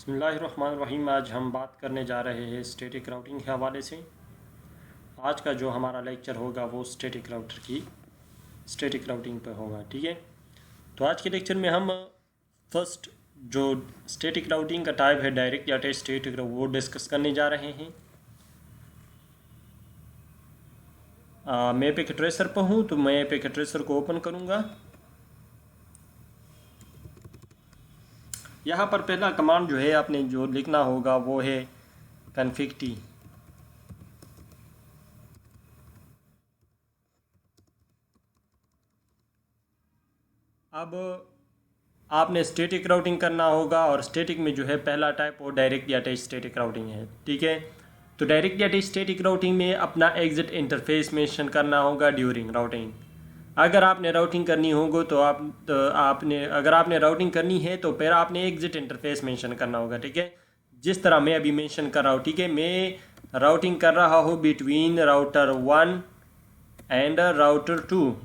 बिस्मिल्लाहिर्रहमानिर्रहीम। आज हम बात करने जा रहे हैं स्टैटिक राउटिंग के हवाले से। आज का जो हमारा लेक्चर होगा वो स्टैटिक राउटिंग पर होगा। ठीक है, तो आज के लेक्चर में हम फर्स्ट जो स्टैटिक राउटिंग का टाइप है डायरेक्ट या अटैच स्टैटिक, वो डिस्कस करने जा रहे हैं। मैं एपिक ट्रेसर पर हूँ, तो मैं एपिक ट्रेसर को ओपन करूँगा। यहाँ पर पहला कमांड जो है आपने जो लिखना होगा वो है config t। अब आपने स्टैटिक राउटिंग करना होगा और स्टैटिक में जो है पहला टाइप वो डायरेक्ट या अटैच स्टैटिक राउटिंग है। ठीक है, तो डायरेक्ट या अटैच स्टैटिक राउटिंग में अपना एग्जिट इंटरफेस मेंशन करना होगा ड्यूरिंग राउटिंग। अगर आपने राउटिंग करनी होगी तो अगर आपने राउटिंग करनी है तो फिर आपने एग्जिट इंटरफेस मेंशन करना होगा। ठीक है, जिस तरह मैं अभी मेंशन कर रहा हूँ। ठीक है, मैं राउटिंग कर रहा हूँ between router 1 and router 2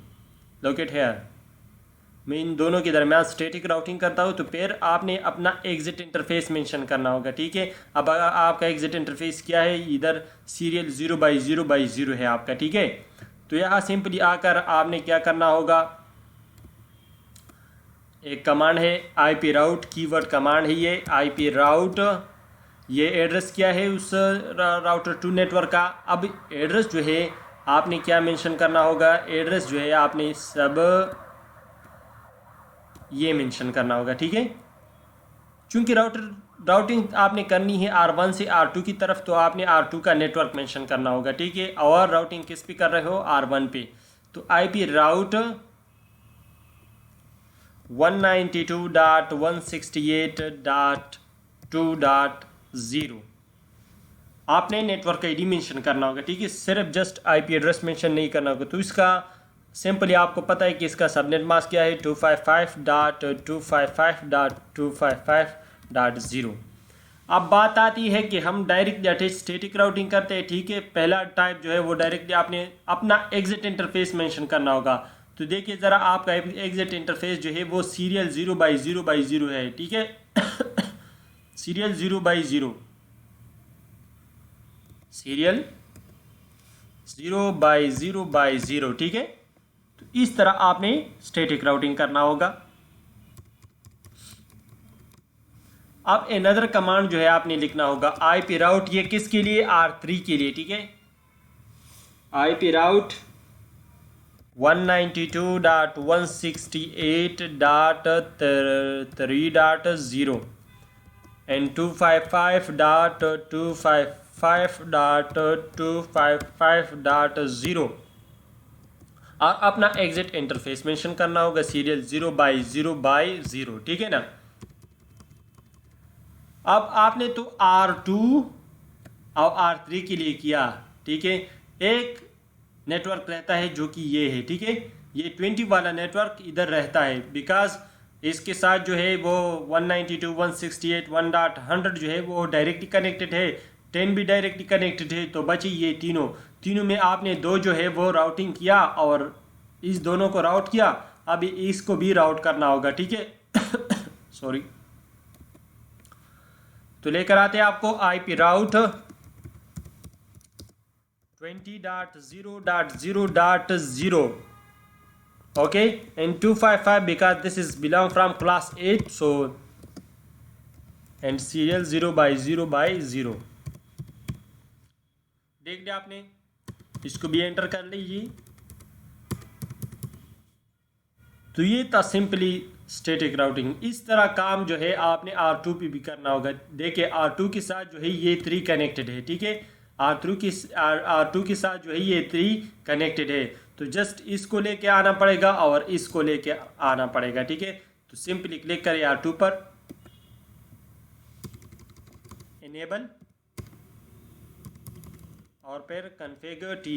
locate here. मैं इन दोनों के दरमियान स्टैटिक राउटिंग करता हूँ, तो फिर आपने अपना एग्जिट इंटरफेस मेंशन करना होगा। ठीक है, अब आपका एग्जिट इंटरफेस क्या है, इधर सीरियल 0/0/0 है आपका। ठीक है, तो यहाँ सिंपली आकर आपने क्या करना होगा, एक कमांड है IP राउट, कीवर्ड कमांड है ये IP राउट। ये एड्रेस क्या है उस राउटर 2 नेटवर्क का। अब एड्रेस जो है आपने क्या मेंशन करना होगा, एड्रेस जो है आपने सब ये मेंशन करना होगा। ठीक है, चूंकि राउटिंग आपने करनी है R1 से R2 की तरफ, तो आपने R2 का नेटवर्क मेंशन करना होगा। ठीक है, और राउटिंग किस पे कर रहे हो, R1 पे, तो IP राउट 192.168.2.0 आपने नेटवर्क आईडी मेंशन करना होगा। ठीक है, सिर्फ जस्ट IP एड्रेस मेंशन नहीं करना होगा। तो इसका सिंपली आपको पता है कि इसका सबनेट मास्क क्या है, 255.255.255.0। अब बात आती है कि हम डायरेक्ट अटैच स्टैटिक राउटिंग करते हैं। ठीक है, पहला टाइप जो है वो डायरेक्टली आपने अपना एग्जिट इंटरफेस मेंशन करना होगा। तो देखिए ज़रा, आपका एग्जिट इंटरफेस जो है वो सीरियल 0/0/0 है। ठीक है सीरियल 0/0 सीरियल 0/0/0। ठीक है, तो इस तरह आपने स्टैटिक राउटिंग करना होगा। अब अनदर कमांड जो है आपने लिखना होगा IP राउट, ये किसके लिए, R3 के लिए। ठीक है, IP राउट 192.168.3.0 एंड 255.255.255.0 और अपना एग्जिट इंटरफेस मेंशन करना होगा सीरियल 0/0/0। ठीक है ना। अब आपने तो R2 और R3 के लिए किया। ठीक है, एक नेटवर्क रहता है जो कि ये है। ठीक है, ये 20 वाला नेटवर्क इधर रहता है, बिकॉज इसके साथ जो है वो 192.168.1.100 जो है वो डायरेक्टली कनेक्टेड है, 10 भी डायरेक्टली कनेक्टेड है। तो बची ये तीनों में आपने दो जो है वो राउटिंग किया और इस दोनों को राउट किया। अब इसको भी राउट करना होगा। ठीक है सॉरी, तो लेकर आते हैं आपको IP route 20.0.0.0 okay, and 255 because this is belong from class 8, so and serial 0/0/0 देख लिया आपने, इसको भी एंटर कर लीजिए। तो ये था सिंपली स्टैटिक राउटिंग। इस तरह काम जो है आपने R2 पे भी करना होगा। देखिए R2 के साथ जो है ये 3 कनेक्टेड है। ठीक है, R2 के साथ जो है ये 3 कनेक्टेड है, तो जस्ट इसको लेके आना पड़ेगा और इसको लेके आना पड़ेगा। ठीक है, तो सिंपली क्लिक करें R2 पर, इनेबल और फिर configure T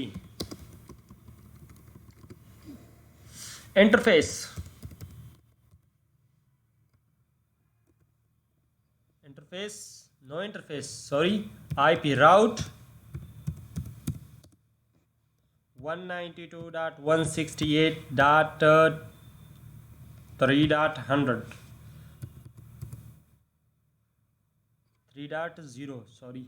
interface no interface sorry, IP route 192.168.3.100 3.0 sorry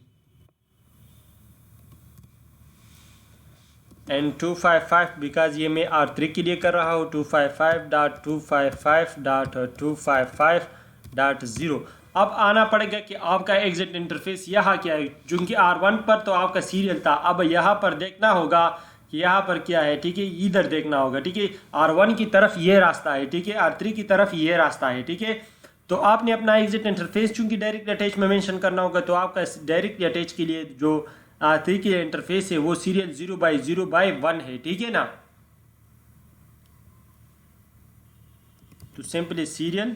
and 255 because ये मैं R3 के लिए कर रहा हूँ 255.255.255.0। अब आना पड़ेगा कि आपका एग्जिट इंटरफेस यहाँ क्या है, क्योंकि R1 पर तो आपका सीरियल था, अब यहाँ पर देखना होगा कि यहाँ पर क्या है, ठीक है, इधर देखना होगा, ठीक है। R1 की तरफ ये रास्ता है, ठीक है, R3 की तरफ ये रास्ता है, ठीक है। तो आपने अपना एग्जिट इंटरफेस चूंकि डायरेक्ट अटैच में मेंशन करना होगा, तो आपका डायरेक्ट अटैच के लिए जो R3 की इंटरफेस है वो सीरियल 0/0/1 है, ठीक है ना। तो सिंपली सीरियल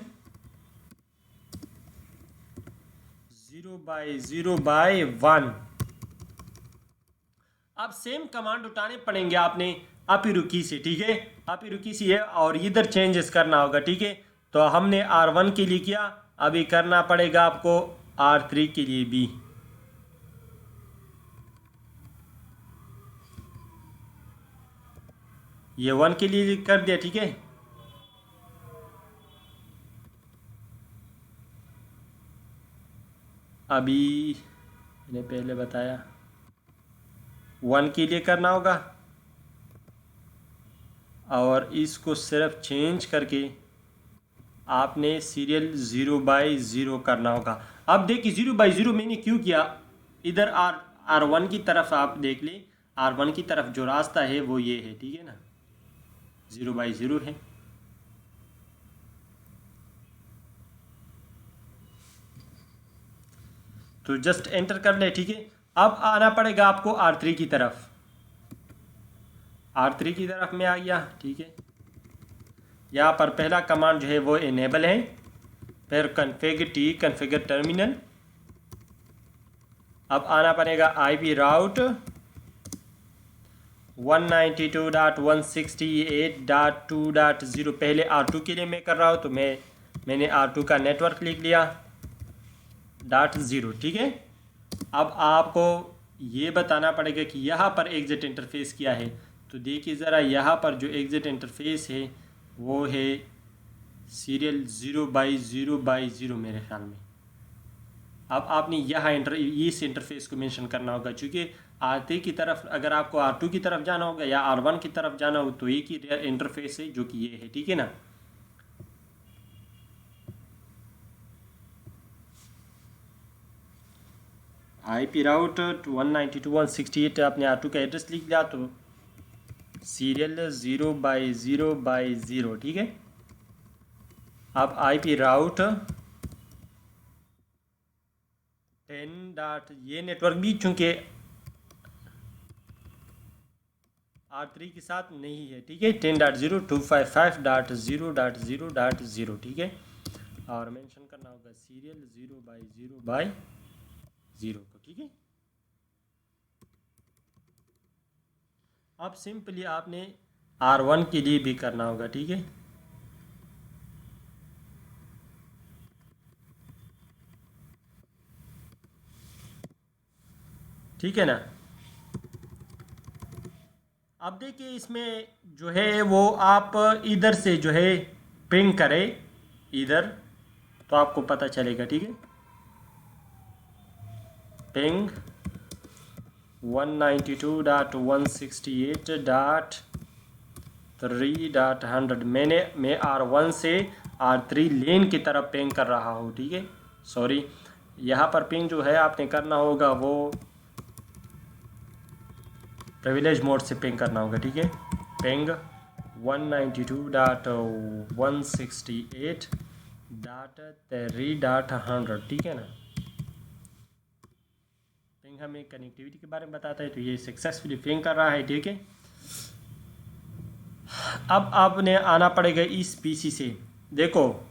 0/0/1। अब सेम कमांड उठाने पड़ेंगे आपने अपिरुकी से, ठीक है, अपिरुकी से है और इधर चेंजेस करना होगा, ठीक है। तो हमने R1 के लिए किया, अभी करना पड़ेगा आपको R3 के लिए भी। ये 1 के लिए कर दिया, ठीक है। अभी मैंने पहले बताया 1 के लिए करना होगा और इसको सिर्फ चेंज करके आपने सीरियल 0/0 करना होगा। अब देखिए 0/0 मैंने क्यों किया, इधर R1 की तरफ आप देख लें, R1 की तरफ जो रास्ता है वो ये है, ठीक है ना, 0/0 है। तो जस्ट एंटर कर ले, ठीक है। अब आना पड़ेगा आपको R3 की तरफ, R3 की तरफ में आ गया, ठीक है। यहाँ पर पहला कमांड जो है वो इनेबल है, फिर कन्फिगर टर्मिनल। अब आना पड़ेगा IP राउट 192.168.2.0। पहले R2 के लिए मैं कर रहा हूँ, तो मैंने R2 का नेटवर्क लिख लिया .0, ठीक है। अब आपको ये बताना पड़ेगा कि यहाँ पर एग्जिट इंटरफेस क्या है। तो देखिए ज़रा, यहाँ पर जो एग्जिट इंटरफेस है वो है सीरियल 0/0/0 मेरे ख्याल में। अब आपने यहाँ इस इंटरफेस को मेंशन करना होगा, क्योंकि R3 की तरफ अगर आपको R2 की तरफ जाना होगा या R1 की तरफ जाना हो तो एक ही इंटरफेस है जो कि ये है, ठीक है ना। IP राउट 192.168 आपने R2 का एड्रेस लिख दिया, तो सीरियल 0/0/0, ठीक है। अब IP राउट 10. ये नेटवर्क भी चूंकि R3 के साथ नहीं है, ठीक है, 10.0.255.0.0.0, ठीक है। और मेंशन करना होगा सीरियल 0/0/0 को, ठीक है। अब सिंपली आपने R1 के लिए भी करना होगा, ठीक है। ठीक है ना। अब देखिए इसमें जो है वो आप इधर से जो है पिंग करें इधर, तो आपको पता चलेगा, ठीक है। पिंग 192.168.3.100। मैं R1 से R3 लेन की तरफ पिंग कर रहा हूँ, ठीक है। सॉरी, यहाँ पर पिंग जो है आपने करना होगा वो प्रिविलेज मोड से पिंग करना होगा, ठीक है। पिंग 192.168.3.100, ठीक है ना। पिंग हमें कनेक्टिविटी के बारे में बताता है, तो ये सक्सेसफुली पिंग कर रहा है, ठीक है। अब आपने आना पड़ेगा इस पीसी से। देखो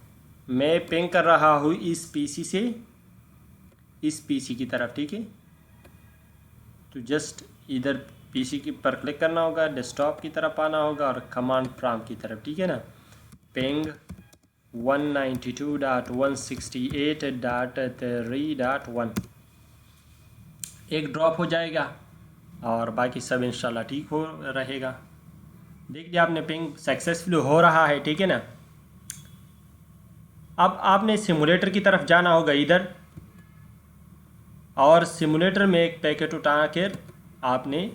मैं पिंग कर रहा हूँ इस पीसी से इस पीसी की तरफ, ठीक है। तो जस्ट इधर पीसी की पर क्लिक करना होगा, डेस्कटॉप की तरफ आना होगा और कमांड प्रॉम्प्ट की तरफ, ठीक है ना। पिंग 192.168.3.1 एक ड्रॉप हो जाएगा और बाकी सब इंशाल्लाह ठीक हो रहेगा। देख लिया आपने, पिंग सक्सेसफुल हो रहा है, ठीक है ना। अब आपने सिमुलेटर की तरफ जाना होगा इधर, और सिमुलेटर में एक पैकेट उठा कर आपने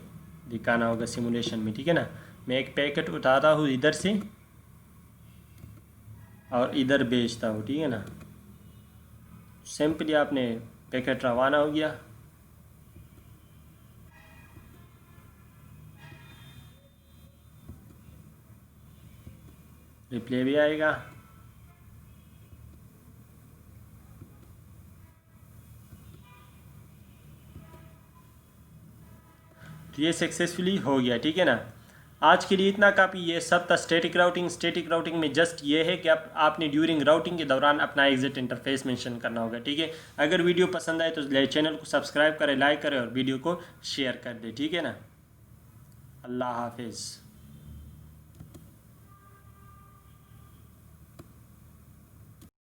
दिखाना होगा सिमुलेशन में, ठीक है ना। मैं एक पैकेट उठाता हूँ इधर से और इधर भेजता हूँ, ठीक है ना। सिंपली आपने पैकेट रवाना हो गया। रिप्ले भी आएगा। तो ये सक्सेसफुली हो गया, ठीक है ना। आज के लिए इतना काफ़ी, ये सब था स्टैटिक राउटिंग। स्टैटिक राउटिंग में जस्ट ये है कि आपने ड्यूरिंग राउटिंग के दौरान अपना एग्जिट इंटरफेस मेंशन करना होगा, ठीक है। अगर वीडियो पसंद आए तो चैनल को सब्सक्राइब करें, लाइक करें और वीडियो को शेयर कर दें, ठीक है ना। अल्लाह हाफिज़।